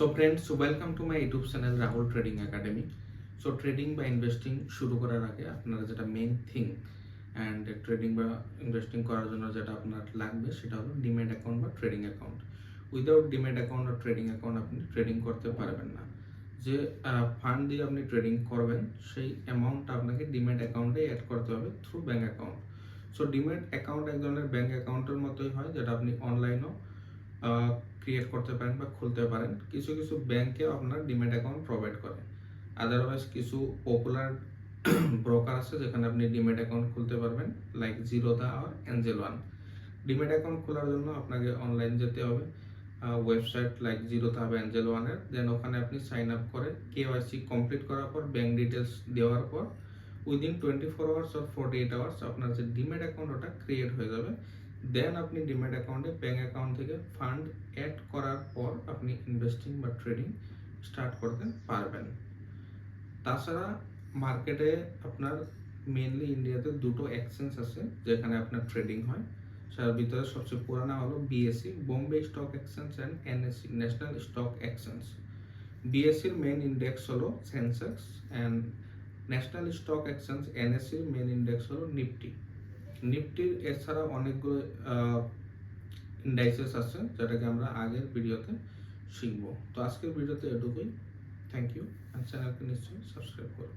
So friends, welcome to my YouTube channel Rahul Trading Academy. So trading বা investing শুরু করার আগে আপনারা যেটা মেইন থিং অ্যান্ড ট্রেডিং বা ইনভেস্টিং করার জন্য যেটা আপনার লাগবে সেটা হলো ডিম্যাট অ্যাকাউন্ট বা trading account. Without demat account আর ট্রেডিং অ্যাকাউন্ট আপনি ট্রেডিং করতে পারবেন না। যে ফান্ড দিয়ে আপনি ট্রেডিং করবেন সেই অ্যামাউন্টটা আপনাকে ডিম্যাট অ্যাকাউন্টে অ্যাড করতে হবে through bank account. So demat account এক ধরনের ব্যাঙ্ক অ্যাকাউন্টের মতোই হয়, যেটা আপনি অনলাইনেও ক্রিয়েট করতে পারেন বা খুলতে পারেন। কিছু কিছু ব্যাংকেও আপনার ডিম্যাট অ্যাকাউন্ট প্রোভাইড করে। আদারওয়াইজ কিছু পপুলার ব্রোকার আছে যেখানে আপনি ডিম্যাট অ্যাকাউন্ট খুলতে পারবেন, লাইক জিরোধা আর এঞ্জেল ওয়ান। ডিম্যাট অ্যাকাউন্ট খোলার জন্য আপনাকে অনলাইন যেতে হবে, ওয়েবসাইট লাইক জিরোধা বা এঞ্জেল ওয়ানের। দেন ওখানে আপনি সাইন আপ করে কেওয়াইসি কমপ্লিট করার পর ব্যাঙ্ক ডিটেলস দেওয়ার পর উইদিন 24 আওয়ার্স অর 48 আওয়ার্স আপনার যে ডিম্যাট অ্যাকাউন্ট ওটা ক্রিয়েট হয়ে যাবে। দেন আপনি ডিম্যাট অ্যাকাউন্টে ব্যাঙ্ক অ্যাকাউন্ট থেকে ফান্ড অ্যাড করার পর আপনি ইনভেস্টিং বা ট্রেডিং স্টার্ট করতে পারবেন। তাছাড়া মার্কেটে আপনার মেনলি ইন্ডিয়াতে দুটো এক্সচেঞ্জ আছে যেখানে আপনার ট্রেডিং হয়। তার ভিতরে সবচেয়ে পুরানা হলো BSE, Bombay Stock Exchange, and NSE, National Stock Exchange. বিএসসির মেন ইন্ডেক্স হলো Sensex, and National Stock Exchange এনএসসির মেন ইন্ডেক্স হলো নিফটি। নিফটির এছাড়া অনেকগুলো ইন্ডাইসেস আছে যেটাকে আমরা আগের ভিডিওতে শিখবো। তো আজকের ভিডিওতে এটুকুই। থ্যাংক ইউ, আর চ্যানেলকে নিশ্চয়ই সাবস্ক্রাইব করুন।